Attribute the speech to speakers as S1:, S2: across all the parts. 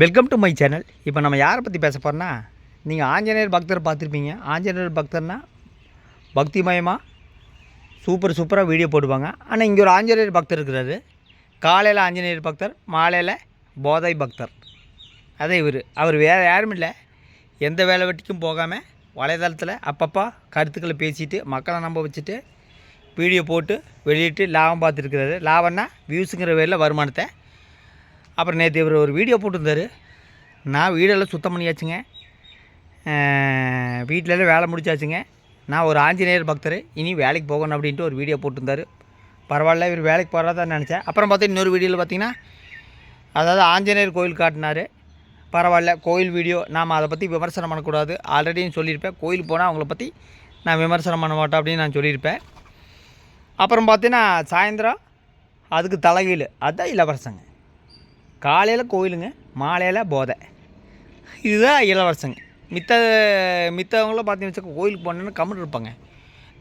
S1: Welcome to my channel. இப்போ நம்ம யாரை பற்றி பேச போகிறோன்னா, நீங்கள் ஆஞ்சநேயர் பக்தர் பார்த்துருப்பீங்க. ஆஞ்சநேயர் பக்தர்னால் பக்திமயமாக சூப்பராக வீடியோ போடுவாங்க. ஆனால் இங்கே ஒரு ஆஞ்சநேயர் பக்தர் இருக்கிறாரு. காலையில் ஆஞ்சநேயர் பக்தர், மாலையில் போதை பக்தர். அதே அவர் வேறு யாரும் இல்லை. எந்த வேலை வெட்டிக்கும் போகாமல் வலைதளத்தில் அப்பப்போ கருத்துக்களை பேசிட்டு மக்களை நம்ப வச்சுட்டு வீடியோ போட்டு வெளியிட்டு லாபம் பார்த்துருக்கிறாரு. லாபம்னா வியூஸுங்கிற வேலையில் வருமானத்தை. அப்புறம் நேற்று இவர் ஒரு வீடியோ போட்டிருந்தார். நான் வீடெல்லாம் சுத்தம் பண்ணியாச்சுங்க, வீட்டிலலாம் வேலை முடிச்சாச்சுங்க, நான் ஒரு ஆஞ்சநேயர் பக்தர், இனி வேலைக்கு போகணும் அப்படின்ட்டு ஒரு வீடியோ போட்டிருந்தார். பரவாயில்ல, இவர் வேலைக்கு போகிறதா நினச்சேன். அப்புறம் பார்த்தா இன்னொரு வீடியோவில் பார்த்திங்கன்னா, அதாவது ஆஞ்சநேயர் கோயில் காட்டினார். பரவாயில்ல, கோயில் வீடியோ நாம் அதை பற்றி விமர்சனம் பண்ணக்கூடாது, ஆல்ரெடியும் சொல்லியிருப்பேன். கோயிலுக்கு போனால் அவங்கள பற்றி நான் விமர்சனம் பண்ண மாட்டேன் அப்படின்னு நான் சொல்லியிருப்பேன். அப்புறம் பார்த்தீங்கன்னா சாயந்தரம் அதுக்கு தலைகீழ், அதுதான் இளவரசங்க. காலையில் கோயிலுங்க, மாலையில் போதை, இதுதான் இளவரசங்க. மித்தவங்களும் பார்த்தீங்கன்னு வச்சுக்கோ, கோயிலுக்கு போனோன்னு கம்முன்னு இருப்பாங்க.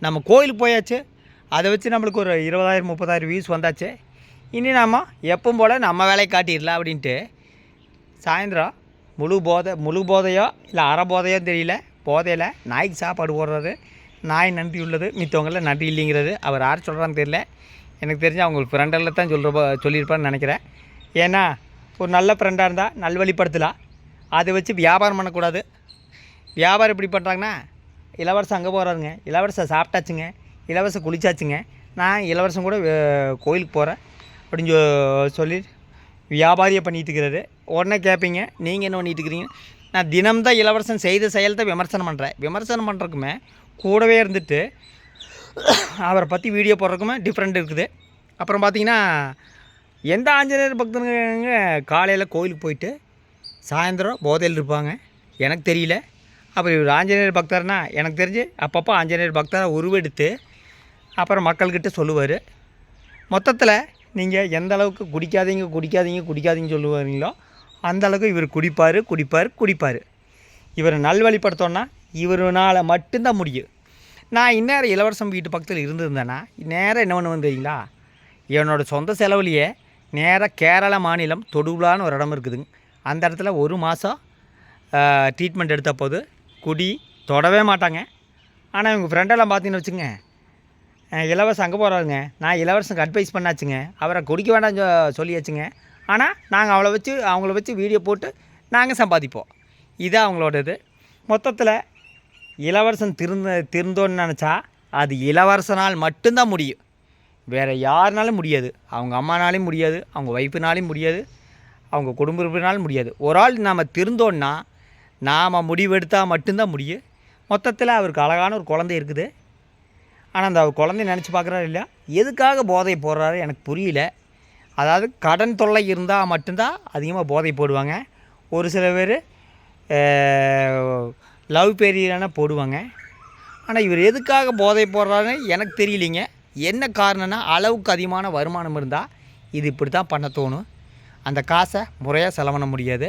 S1: நம்ம கோயிலுக்கு போயாச்சு, அதை வச்சு நம்மளுக்கு ஒரு 20,000 30,000 வியூஸ் வந்தாச்சு. இனி நாம் எப்பவும் போல் நம்ம வேலையை காட்டிடலாம் அப்படின்ட்டு சாயந்தரம் முழு போதையோ இல்லை அரை போதையோ தெரியல, போதையில் நாய்க்கு சாப்பாடு போடுறாரு. நாய் நன்றி உள்ளது, மித்தவங்களில் நன்றி இல்லைங்கிறது. அவர் யார் சொல்கிறான்னு தெரியல. எனக்கு தெரிஞ்சு அவங்க ஃப்ரெண்டில் தான் சொல்லியிருப்பான்னு நினைக்கிறேன். ஏன்னா ஒரு நல்ல ஃப்ரெண்டாக இருந்தால் நல்வழிப்படுத்தலாம், அதை வச்சு வியாபாரம் பண்ணக்கூடாது. வியாபாரம் எப்படி பண்ணுறாங்கன்னா, இளவரசம் அங்கே போகிறாருங்க, இளவரசம் சாப்பிட்டாச்சுங்க, இளவரசம் குளிச்சாச்சுங்க, நான் இளவரசம் கூட கோயிலுக்கு போகிறேன் அப்படின்னு சொல்லி வியாபாரியை பண்ணிகிட்டு இருக்கிறாரு. உடனே கேட்பீங்க, நீங்கள் என்ன பண்ணிகிட்டு இருக்கிறீங்க? நான் தினம்தான் இளவரசன் செய்த செயல்தான் விமர்சனம் பண்ணுறேன். விமர்சனம் பண்ணுறதுக்குமே கூடவே இருந்துட்டு அவரை பற்றி வீடியோ போடுறதுக்குமே டிஃப்ரெண்ட் இருக்குது. அப்புறம் பார்த்திங்கன்னா, எந்த ஆஞ்சநேயர் பக்தனுங்க காலையில் கோயிலுக்கு போயிட்டு சாயந்தரம் போதையில் இருப்பாங்க? எனக்கு தெரியல. அப்புறம் இவர் ஆஞ்சநேயர் பக்தர்னா எனக்கு தெரிஞ்சு அப்பப்போ ஆஞ்சநேயர் பக்தரை உருவெடுத்து அப்புறம் மக்கள்கிட்ட சொல்லுவார். மொத்தத்தில் நீங்கள் எந்த அளவுக்கு குடிக்காதீங்க சொல்லுவாங்களோ அந்த அளவுக்கு இவர் குடிப்பார். இவரை நல்வழிப்படுத்தோன்னா இவருனால் மட்டும்தான் முடியும். நான் இந்நேரம் இளவரசம் வீட்டு பக்கத்தில் இருந்திருந்தேன்னா நேரம் என்ன பண்ணுவேன் தெரியுங்களா? என்னோடய சொந்த செலவுலையே நேராக கேரளா மாநிலம் தொடுலான்னு ஒரு இடம் இருக்குதுங்க. அந்த இடத்துல ஒரு மாதம் ட்ரீட்மெண்ட் எடுத்த போது குடி தொடவே மாட்டாங்க. ஆனால் இவங்க ஃப்ரெண்டெல்லாம் பார்த்தீங்கன்னு வச்சுங்க, இளவரசம் அங்கே போகிறாருங்க, நான் இளவரசனுக்கு அட்வைஸ் பண்ணாச்சுங்க, அவரை குடிக்க வேண்டாம் சொல்லியாச்சுங்க. ஆனால் நாங்கள் அவங்கள வச்சு வீடியோ போட்டு நாங்கள் சம்பாதிப்போம். இதுதான் அவங்களோட இது. மொத்தத்தில் இளவரசன் திருந்தோன்னு நினச்சா அது இளவரசனால் மட்டும்தான் முடியும், வேறு யாருனாலும் முடியாது. அவங்க அம்மானாலையும் முடியாது, அவங்க ஒய்ஃபுனாலையும் முடியாது, அவங்க குடும்ப உறுப்பினாலும் முடியாது. ஒரு ஆள் நாம் திருந்தோன்னா நாம் முடிவெடுத்தால் மட்டும்தான் முடியும். மொத்தத்தில் அவருக்கு அழகான ஒரு குழந்தை இருக்குது. ஆனால் அந்த குழந்தைய நினச்சி பார்க்குறாரு இல்லையா, எதுக்காக போதை போடுறாரு எனக்கு புரியல. அதாவது கடன் தொல்லை இருந்தால் மட்டும்தான் அதிகமாக போதை போடுவாங்க. ஒரு சில பேர் லவ் பெரியனா போடுவாங்க. ஆனால் இவர் எதுக்காக போதை போடுறாருன்னு எனக்கு தெரியலிங்க. என்ன காரணம்னா, அளவுக்கு அதிகமான வருமானம் இருந்தால் இது இப்படி தான் பண்ண தோணும். அந்த காசை முறையாக செலவு பண்ண முடியாது.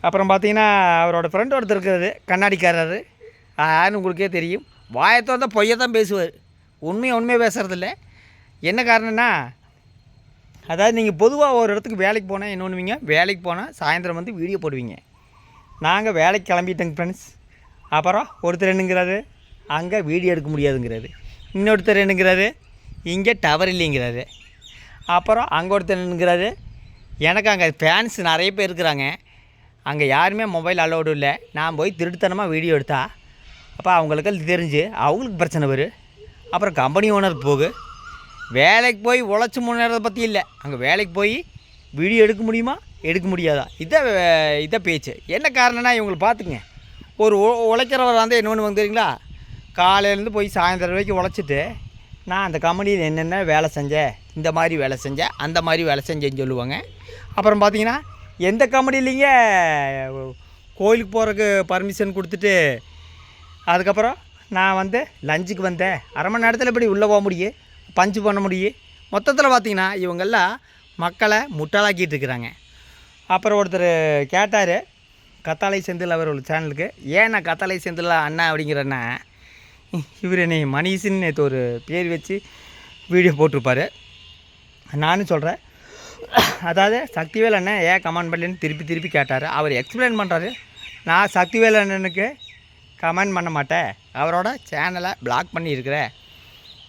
S1: அப்புறம் பார்த்திங்கன்னா, அவரோட ஃப்ரெண்ட் ஒருத்தர் இருக்கிறது, கண்ணாடிக்காரர். யாருன்னு உங்களுக்கே தெரியும். வாயத்தோ தான் பொய்யை தான் பேசுவார், உண்மையாக பேசுகிறதில்ல. என்ன காரணம்னா, அதாவது நீங்கள் பொதுவாக ஒரு இடத்துக்கு வேலைக்கு போனால் என்ன பண்ணுவீங்க? வேலைக்கு போனால் சாயந்தரம் வந்து வீடியோ போடுவீங்க. நாங்கள் வேலைக்கு கிளம்பிட்டேங்க ஃப்ரெண்ட்ஸ். அப்புறம் ஒருத்தர் என்னங்கிறாரு, அங்கே வீடியோ எடுக்க முடியாதுங்கிறாரு. இன்னொருத்தர் என்னங்கிறாரு, இங்கே டவர் இல்லைங்கிறாரு. அப்புறம் அங்கே ஒருத்தர் என்னங்கிறாரு, எனக்கு அங்கே ஃபேன்ஸ் நிறைய பேர் இருக்கிறாங்க, அங்கே யாருமே மொபைல் அலோடு இல்லை, நான் போய் திருட்டுத்தனமாக வீடியோ எடுத்தா அப்போ அவங்களுக்கு தெரிஞ்சு அவங்களுக்கு பிரச்சனை வரும். அப்புறம் கம்பெனி ஓனருக்கு போகு. வேலைக்கு போய் உழைச்சி முன்னேறதை பற்றி இல்லை, அங்கே வேலைக்கு போய் வீடியோ எடுக்க முடியுமா எடுக்க முடியாதா, இதை பேச்சு. என்ன காரணம்னா, இவங்களை பார்த்துங்க, ஒரு உழைக்கிறவர் வந்து என்ன பண்ணுவாங்க தெரியுங்களா? காலையிலேருந்து போய் சாயந்தரம் வரைக்கும் உழைச்சிட்டு, நான் அந்த கம்பெனியில் என்னென்ன வேலை செஞ்சேன், இந்த மாதிரி வேலை செஞ்சேன், அந்த மாதிரி வேலை செஞ்சேன்னு சொல்லுவாங்க. அப்புறம் பார்த்தீங்கன்னா, எந்த கம்பெனிலேங்க கோயிலுக்கு போகிறதுக்கு பர்மிஷன் கொடுத்துட்டு அதுக்கப்புறம் நான் வந்து லஞ்சுக்கு வந்தேன், அரை மணி நேரத்தில் இப்படி உள்ளே போக முடியும், பஞ்சு பண்ண முடியும். மொத்தத்தில் பார்த்திங்கன்னா இவங்கெல்லாம் மக்களை முட்டாளாக்கிட்டு இருக்கிறாங்க. அப்புறம் ஒருத்தர் கேட்டார், கத்தாழை செந்தில் அவர் ஒரு சேனலுக்கு, ஏன் நான் கத்தாழை செந்தில் அண்ணா அப்படிங்கிறேன்னா, இவர் என்னை மணிஷின்னு நேற்று ஒரு பேர் வச்சு வீடியோ போட்டிருப்பார். நானும் சொல்கிறேன், அதாவது சக்திவேல் அண்ணன் ஏன் கமெண்ட் பண்ணலன்னு திருப்பி கேட்டார். அவர் எக்ஸ்பிளைன் பண்ணுறாரு. நான் சக்திவேல் அண்ணனுக்கு கமெண்ட் பண்ண மாட்டேன், அவரோட சேனலை பிளாக் பண்ணியிருக்கிறேன்.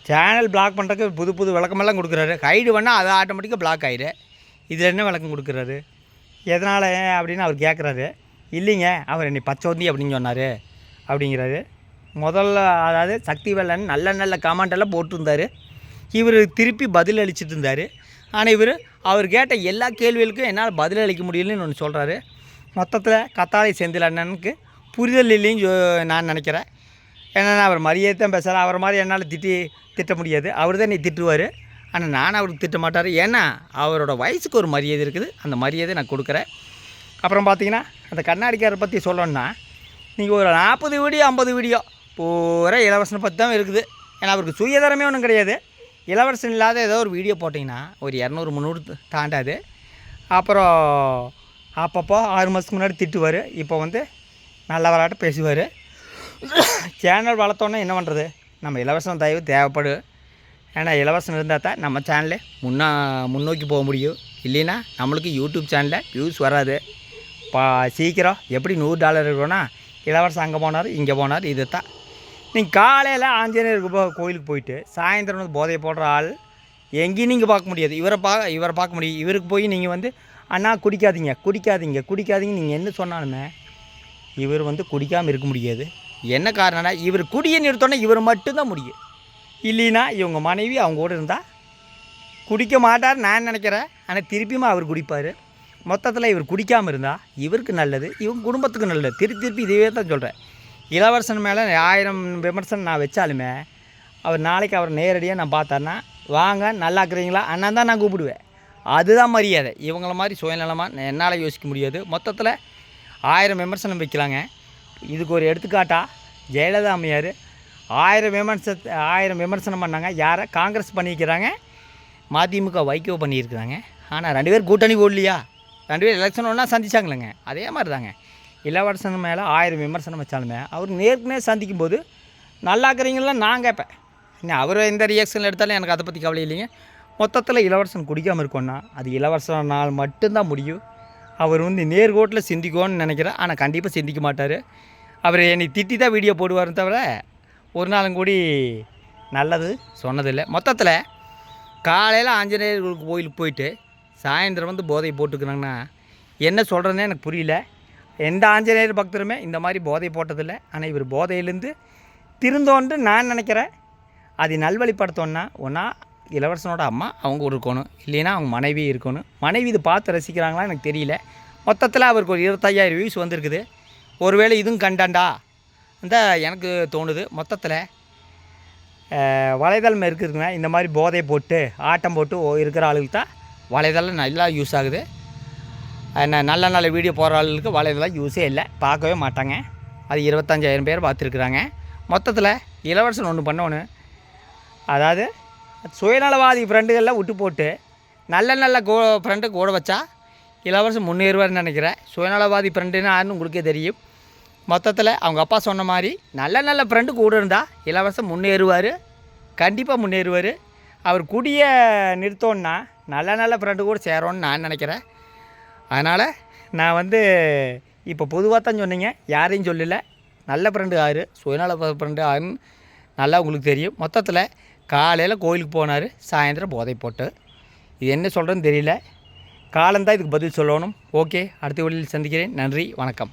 S1: சேனல் பிளாக் பண்ணுறதுக்கு புது விளக்கமெல்லாம் கொடுக்குறாரு. ஹைடு பண்ணால் அது ஆட்டோமேட்டிக்காக பிளாக் ஆகிடு. இதில் என்ன விளக்கம் கொடுக்குறாரு, எதனால் அப்படின்னு அவர் கேட்குறாரு. இல்லைங்க, அவர் என்னை பச்சோந்தி அப்படின்னு சொன்னார் அப்படிங்கிறாரு. முதல்ல அதாவது சக்திவேலன் நல்ல கமெண்டெல்லாம் போட்டிருந்தார். இவர் திருப்பி பதில் அளிச்சுட்டு இருந்தார். ஆனால் அவர் கேட்ட எல்லா கேள்விகளுக்கும் என்னால் பதில் அளிக்க முடியலன்னு ஒன்று சொல்கிறாரு. மொத்தத்தில் கத்தாழை செந்தில் அண்ணனுக்கு புரிதல் இல்லைன்னு நான் நினைக்கிறேன். ஏன்னா அவர் மரியாதை தான் பேசுகிறார். அவர் மாதிரி என்னால் திட்ட முடியாது. அவர் தான் நீ திட்டுவார். ஆனால் நான் அவருக்கு திட்ட மாட்டார். ஏன்னா அவரோட வயசுக்கு ஒரு மரியாதை இருக்குது. அந்த மரியாதை நான் கொடுக்குறேன். அப்புறம் பார்த்தீங்கன்னா அந்த கண்ணாடிக்காரை பற்றி சொல்லணுன்னா, நீங்கள் ஒரு 40 வீடியோ 50 வீடியோ பூரா இளவரசனை பற்றி தான் இருக்குது. ஏன்னா அவருக்கு சுயதரமே ஒன்றும் கிடையாது. இளவரசன் இல்லாத ஏதோ ஒரு வீடியோ போட்டிங்கன்னா ஒரு 200-300 தாண்டாது. அப்புறம் அப்பப்போ 6 மாதத்துக்கு முன்னாடி திட்டுவார். இப்போ நல்ல விளையாட்டு பேசுவார். சேனல் வளர்த்தோன்னே என்ன பண்ணுறது, நம்ம இளவரசன் தயவு தேவைப்படும். ஏன்னா இளவரசன் இருந்தால் தான் நம்ம சேனலே முன்னோக்கி போக முடியும். இல்லைன்னா நம்மளுக்கு யூடியூப் சேனலில் வியூஸ் வராது. சீக்கிரம் எப்படி $100 இருக்கோன்னா இளவரசன் அங்கே போனார் இங்கே போனார். இது தான் நீங்கள் காலையில் ஆஞ்சநேயர் கோயிலுக்கு போயிட்டு சாயந்தரம் போதையை போடுற ஆள் எங்கேயும் நீங்கள் பார்க்க முடியாது. இவரை பார்க்க முடியும். இவருக்கு போய் நீங்கள் அண்ணா குடிக்காதீங்க நீங்கள் என்ன சொன்னாலுமே இவர் குடிக்காமல் இருக்க முடியாது. என்ன காரணம்னா, இவர் குடியை நிறுத்தோன்னா இவர் மட்டும்தான் முடியும். இல்லைன்னா இவங்க மனைவி அவங்க கூட இருந்தால் குடிக்க மாட்டார் நான் நினைக்கிறேன். ஆனால் திருப்பியும் அவர் குடிப்பார். மொத்தத்தில் இவர் குடிக்காமல் இருந்தால் இவருக்கு நல்லது, இவங்க குடும்பத்துக்கு நல்லது. திருப்பி இதுவே தான் சொல்கிறேன். இளவரசன் மேலே 1000 விமர்சனம் நான் வச்சாலுமே அவர் நாளைக்கு அவர் நேரடியாக நான் பார்த்தாருன்னா, வாங்க நல்லா இருக்கிறீங்களா அண்ணா தான் நான் கூப்பிடுவேன். அதுதான் மரியாதை. இவங்கள மாதிரி சுயநலமாக என்னால் யோசிக்க முடியாது. மொத்தத்தில் 1000 விமர்சனம் வைக்கலாங்க. இதுக்கு ஒரு எடுத்துக்காட்டாக ஜெயலலிதா அம்மையார் 1000 விமர்சனம் பண்ணாங்க. யாரை? காங்கிரஸ் பண்ணியிருக்கிறாங்க, மதிமுக வைகோ பண்ணியிருக்கிறாங்க. ஆனால் 2 பேர் கூட்டணி போடலையா? 2 பேர் எலெக்ஷன் ஒன்றா சந்திச்சாங்களேங்க. அதே மாதிரி தாங்க இளவரசன் மேலே 1000 விமர்சனம் வச்சாலுமே அவர் நேருக்கு சந்திக்கும் போது நல்லா இருக்கிறீங்களா நான் கேட்பேன். இன்னும் அவர் எந்த ரியாக்ஷனில் எடுத்தாலும் எனக்கு அதை பற்றி கவலை இல்லைங்க. மொத்தத்தில் இளவரசன் குடிக்காமல் இருக்கோன்னா அது இளவரசனால் மட்டும்தான் முடியும். அவர் நேர்கோட்டில் சிந்திக்குவோன்னு நினைக்கிறேன். ஆனால் கண்டிப்பாக சிந்திக்க மாட்டார். அவர் என்னை திட்டி தான் வீடியோ போடுவார்னு தவிர ஒரு நாளும் கூடி நல்லது சொன்னதில்லை. மொத்தத்தில் காலையில் ஆஞ்சநேயர் கோயிலுக்கு போயிட்டு சாயந்தரம் போதை போட்டுக்கிறாங்கன்னா என்ன சொல்கிறதுனே எனக்கு புரியல. எந்த ஆஞ்சநேயர் பக்தருமே இந்த மாதிரி போதை போட்டதில்லை. ஆனால் இவர் போதையிலேருந்து திருந்தோன்று நான் நினைக்கிறேன். அது நல்வழிப்படுத்தோன்னா ஒன்றா இளவரசனோட அம்மா அவங்க இருக்கணும், இல்லைன்னா அவங்க மனைவி இருக்கணும். மனைவி இது பார்த்து ரசிக்கிறாங்களா எனக்கு தெரியல. மொத்தத்தில் அவருக்கு ஒரு 25,000 வியூஸ் வந்திருக்குது. ஒருவேளை இதுவும் கண்டாண்டா இந்த எனக்கு தோணுது. மொத்தத்தில் வலைதளம் இருக்குதுங்க. இந்த மாதிரி போதை போட்டு ஆட்டம் போட்டு இருக்கிற ஆளுக்கு தான் வலைதளம் நல்லா யூஸ் ஆகுது. நல்ல வீடியோ போகிற ஆளுக்கு வலைதளம் யூஸே இல்லை, பார்க்கவே மாட்டாங்க. அது 25,000 பேர் பார்த்துருக்குறாங்க. மொத்தத்தில் இளவரசன் ஒன்று பண்ணோன்னு, அதாவது சுயநலவாதி ஃப்ரெண்டுகளில் விட்டு போட்டு நல்ல ஃப்ரெண்டு கூட வச்சா இளவரசன் முன்னேறுவார்னு நினைக்கிறேன். சுயநலவாதி ஃப்ரெண்டுன்னு யாருன்னு உங்களுக்கே தெரியும். மொத்தத்தில் அவங்க அப்பா சொன்ன மாதிரி நல்ல ஃப்ரெண்டு கூட இருந்தால் இளவரசன் முன்னேறுவார், கண்டிப்பாக முன்னேறுவார். அவர் குடியை நிறுத்தோன்னா நல்ல ஃப்ரெண்டு கூட சேரோன்னு நான் நினைக்கிறேன். அதனால் நான் இப்போ பொதுவாக தான் சொன்னீங்க, யாரையும் சொல்லலை. நல்ல ஃப்ரெண்டு யார், சுயநல ஃப்ரெண்டு யாருன்னு நல்லா உங்களுக்கு தெரியும். மொத்தத்தில் காலையில் கோயிலுக்கு போனார், சாயந்தரம் போதை போட்டு. இது என்ன சொல்கிறேன்னு தெரியல. காலந்தான் இதுக்கு பதில் சொல்லணும். ஓகே, அடுத்த வீடியோவில் சந்திக்கிறேன். நன்றி, வணக்கம்.